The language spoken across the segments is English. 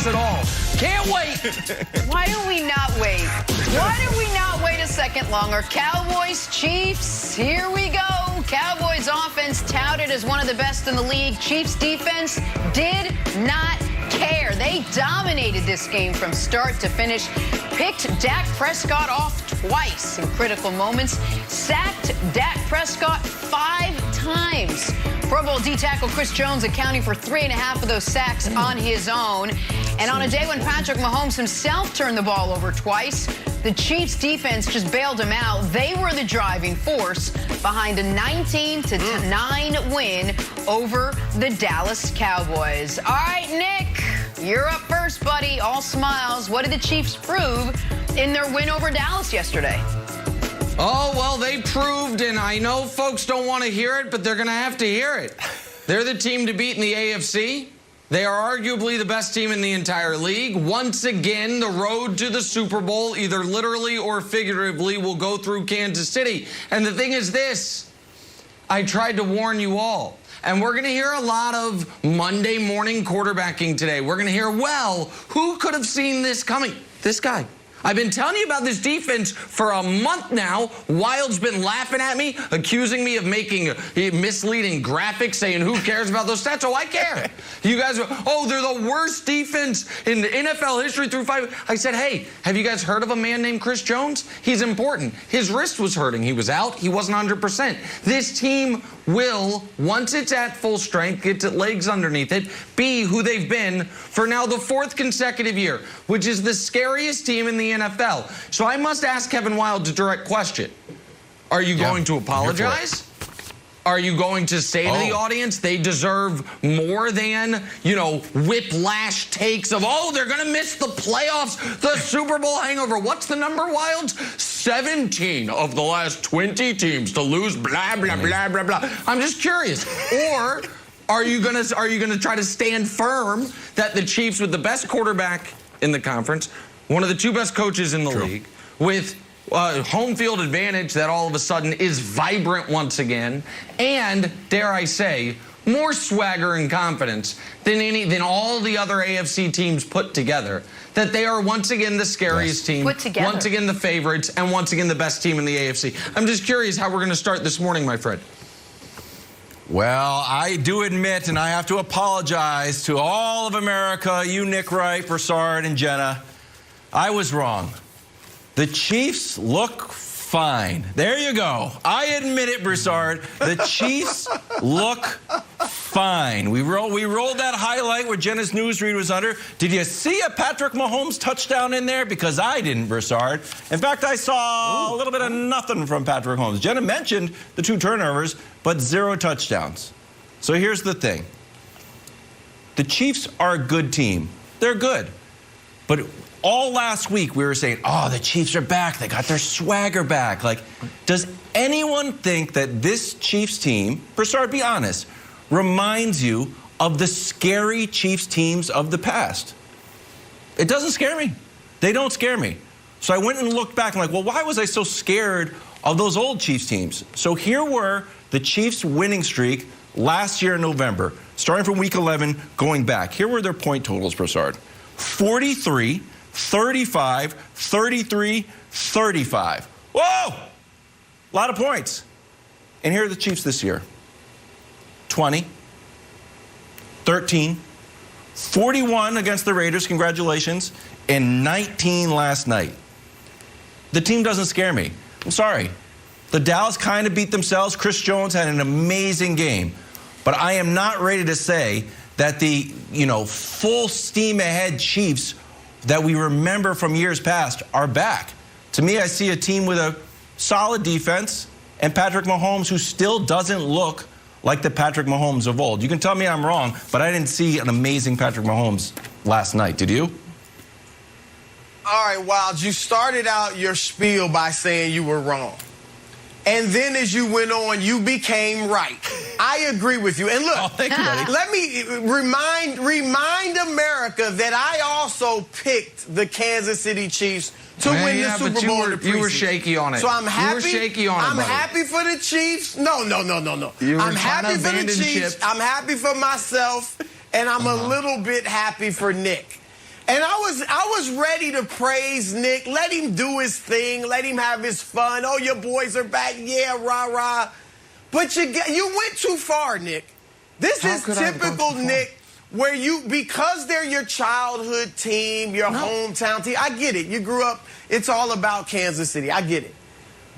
at all. Can't wait. Why do we not wait? Why do we not wait a second longer? Cowboys, Chiefs, here we go. Cowboys offense touted as one of the best in the league. Chiefs defense did not care. They dominated this game from start to finish. Picked Dak Prescott off twice in critical moments. Sacked Dak Prescott 5 times. Pro Bowl D-tackle Chris Jones accounting for 3.5 of those sacks on his own. And on a day when Patrick Mahomes himself turned the ball over twice, the Chiefs defense just bailed him out. They were the driving force behind a 19-9 win over the Dallas Cowboys. All right, Nick, you're up first, buddy. All smiles. What did the Chiefs prove in their win over Dallas yesterday? Oh, well, they proved, and I know folks don't want to hear it, but they're going to have to hear it. They're the team to beat in the AFC. They are arguably the best team in the entire league. Once again, the road to the Super Bowl, either literally or figuratively, will go through Kansas City. And the thing is this, I tried to warn you all. And we're going to hear a lot of Monday morning quarterbacking today. We're going to hear, well, who could have seen this coming? This guy. I've been telling you about this defense for a month now. Wild's been laughing at me, accusing me of making misleading graphics, saying who cares about those stats? Oh, I care. You guys are, oh, they're the worst defense in the NFL history through 5. I said, hey, have you guys heard of a man named Chris Jones? He's important. His wrist was hurting. He was out. He wasn't 100%. This team will, once it's at full strength, get its legs underneath it, be who they've been for now the 4th consecutive year, which is the scariest team in the NFL. So I must ask Kevin Wild a direct question. Are you going to apologize? Are you going to say to the audience they deserve more than, you know, whiplash takes of, oh, they're going to miss the playoffs, the Super Bowl hangover? What's the number, Wilds? 17 of the last 20 teams to lose, blah, blah, blah, blah, blah. I'm just curious. Or are you gonna try to stand firm that the Chiefs, with the best quarterback in the conference, one of the 2 best coaches in the league, with home field advantage that all of a sudden is vibrant once again, and, dare I say, more swagger and confidence than all the other AFC teams put together, that they are once again the scariest team, once again the favorites, and once again the best team in the AFC. I'm just curious how we're going to start this morning, my friend. Well, I do admit, and I have to apologize to all of America, you, Nick Wright, Broussard, and Jenna. I was wrong. The Chiefs look fine. There you go. I admit it, Broussard. The Chiefs look fine. We rolled that highlight where Jenna's newsread was under. Did you see a Patrick Mahomes touchdown in there? Because I didn't, Broussard. In fact, I saw a little bit of nothing from Patrick Mahomes. Jenna mentioned the 2 turnovers, but 0 touchdowns. So here's the thing. The Chiefs are a good team. They're good. But all last week we were saying, oh, the Chiefs are back. They got their swagger back. Like, does anyone think that this Chiefs team, Broussard, be honest, reminds you of the scary Chiefs teams of the past? It doesn't scare me. They don't scare me. So I went and looked back and like, well, why was I so scared of those old Chiefs teams? So here were the Chiefs' winning streak last year in November, starting from week 11, going back. Here were their point totals, Broussard. 43, 35, 33, 35. Whoa! A lot of points. And here are the Chiefs this year. 20, 13, 41 against the Raiders, congratulations, and 19 last night. The team doesn't scare me. I'm sorry. The Dallas kind of beat themselves. Chris Jones had an amazing game. But I am not ready to say that the, full steam ahead Chiefs that we remember from years past are back. To me, I see a team with a solid defense and Patrick Mahomes who still doesn't look like the Patrick Mahomes of old. You can tell me I'm wrong, but I didn't see an amazing Patrick Mahomes last night. Did you? All right, Wild, you started out your spiel by saying you were wrong. And then as you went on, you became right. I agree with you. And look, thank you, buddy. Let me remind America that I also picked the Kansas City Chiefs to win the Super Bowl in the preseason. You were shaky on it. So I'm happy. You were shaky on it, I'm happy for the Chiefs. No. I'm happy for the Chiefs. I'm happy for myself, and I'm a little bit happy for Nick. And I was ready to praise Nick. Let him do his thing. Let him have his fun. Oh, your boys are back. Yeah, rah-rah. But you went too far, Nick. This is typical Nick, where because they're your childhood team, your hometown team. I get it. You grew up, it's all about Kansas City. I get it.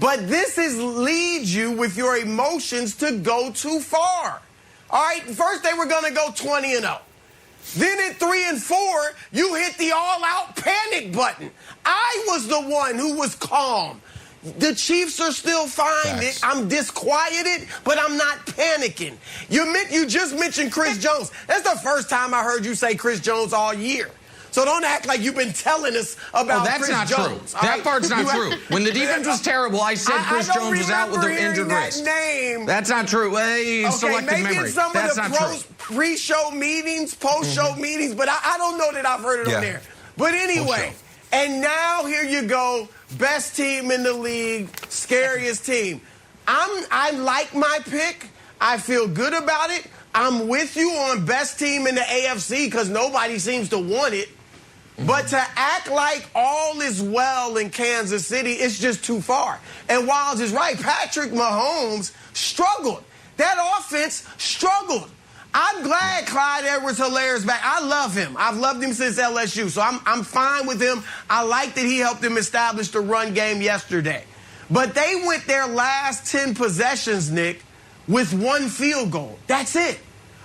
But this leads you with your emotions to go too far. All right, first they were going to go 20-0. Then at 3-4, you hit the all-out panic button. I was the one who was calm. The Chiefs are still fine, Nick. I'm disquieted, but I'm not panicking. You just mentioned Chris Jones. That's the first time I heard you say Chris Jones all year. So don't act like you've been telling us about Chris Jones. That's not true. That part's not true. When the defense was terrible, I said Chris Jones was out with an injured wrist. That's not true. Selective maybe memory. In some That's of the not true. pre-show meetings, post-show meetings, but I don't know that I've heard it on there. But anyway, and now here you go, best team in the league, scariest team. I like my pick. I feel good about it. I'm with you on best team in the AFC because nobody seems to want it. But to act like all is well in Kansas City, it's just too far. And Wiles is right. Patrick Mahomes struggled. That offense struggled. I'm glad Clyde Edwards-Helaire is back. I love him. I've loved him since LSU, so I'm fine with him. I like that he helped them establish the run game yesterday. But they went their last 10 possessions, Nick, with 1 field goal. That's it.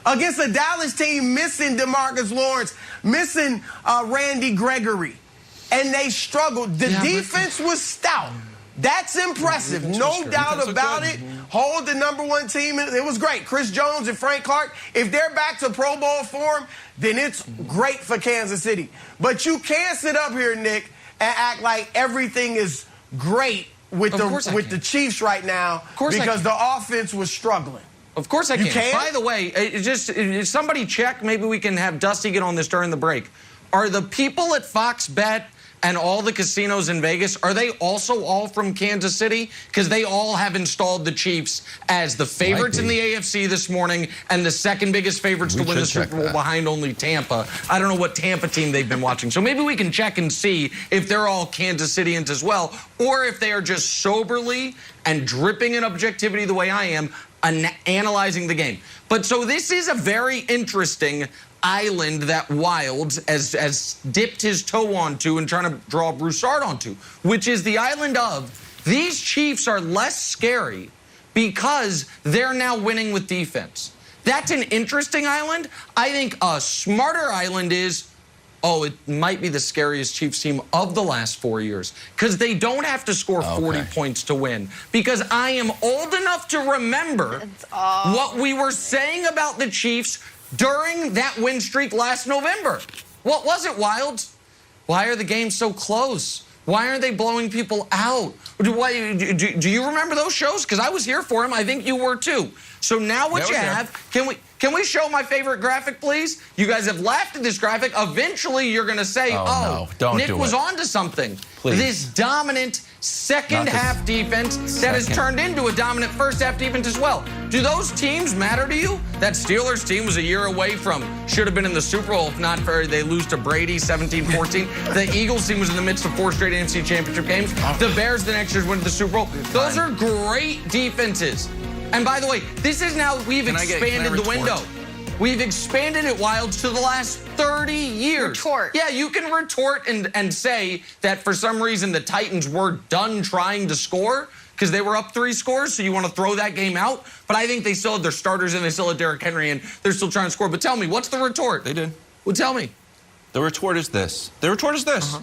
Against a Dallas team missing DeMarcus Lawrence, missing Randy Gregory. And they struggled. The defense was stout. That's impressive. No doubt about it. Hold the #1 team. It was great. Chris Jones and Frank Clark, if they're back to Pro Bowl form, then it's great for Kansas City. But you can't sit up here, Nick, and act like everything is great with the Chiefs right now because the offense was struggling. Of course I can. By the way, if somebody check, maybe we can have Dusty get on this during the break. Are the people at Fox Bet and all the casinos in Vegas, are they also all from Kansas City? Because they all have installed the Chiefs as the favorites in the AFC this morning and the second biggest favorites to win the Super Bowl behind only Tampa. I don't know what Tampa team they've been watching. So maybe we can check and see if they're all Kansas Cityans as well, or if they are just soberly and dripping in objectivity the way I am, analyzing the game. But so this is a very interesting island that Wildes has dipped his toe onto and trying to draw Broussard onto, which is the island of these Chiefs are less scary because they're now winning with defense. That's an interesting island. I think a smarter island is, oh, it might be the scariest Chiefs team of the last 4 years because they don't have to score 40 points to win. Because I am old enough to remember what we were saying about the Chiefs during that win streak last November. What was it, Wildes? Why are the games so close? Why aren't they blowing people out? Do you remember those shows? Because I was here for them. I think you were too. So now what you have, can we show my favorite graphic, please? You guys have laughed at this graphic. Eventually, you're going to say, Nick was on to something. Please. This dominant second-half defense that has turned into a dominant first-half defense as well. Do those teams matter to you? That Steelers team was a year away from, should have been in the Super Bowl if not for they lose to Brady 17-14. The Eagles team was in the midst of 4 straight NFC championship games. The Bears the next year went to the Super Bowl. Those are great defenses. And by the way, this is now, we've expanded the window. We've expanded it, Wildes, to the last 30 years. Retort. Yeah, you can retort and say that for some reason the Titans were done trying to score because they were up 3 scores, so you want to throw that game out. But I think they still had their starters and they still had Derrick Henry and they're still trying to score. But tell me, what's the retort? They did. Well, tell me. The retort is this. The retort is this.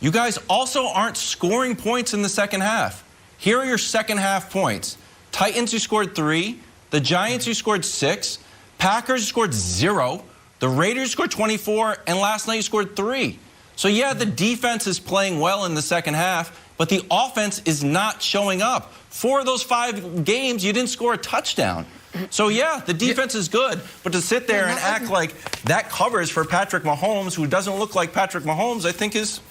You guys also aren't scoring points in the second half. Here are your second half points. Titans, you scored 3. The Giants, you scored 6. Packers scored 0. The Raiders scored 24. And last night, you scored 3. So, yeah, the defense is playing well in the second half, but the offense is not showing up. 4 of those 5 games, you didn't score a touchdown. So, yeah, the defense is good, but to sit there and act like that covers for Patrick Mahomes, who doesn't look like Patrick Mahomes, I think is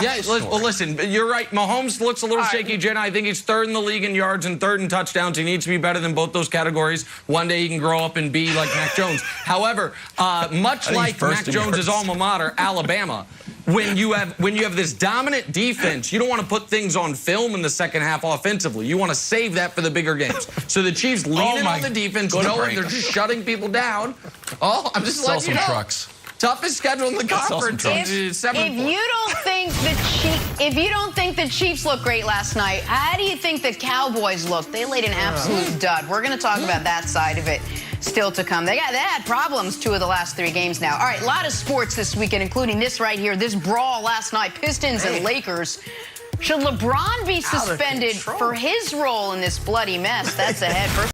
Yeah, well, listen, you're right. Mahomes looks a little shaky, Jenna. I think he's third in the league in yards and third in touchdowns. He needs to be better than both those categories. One day he can grow up and be like Mac Jones. However, much like Mac Jones' alma mater, Alabama, when you have this dominant defense, you don't want to put things on film in the second half offensively. You want to save that for the bigger games. So the Chiefs lean in on the defense, knowing they're just shutting people down. Oh, I'm just letting you know. Trucks. Toughest schedule in the conference. If you don't think the Chiefs look great last night, how do you think the Cowboys look? They laid an absolute dud. We're going to talk about that side of it still to come. They had problems 2 of the last 3 games now. All right, a lot of sports this weekend, including this right here, this brawl last night, Pistons and Lakers. Should LeBron be suspended for his role in this bloody mess? That's ahead. First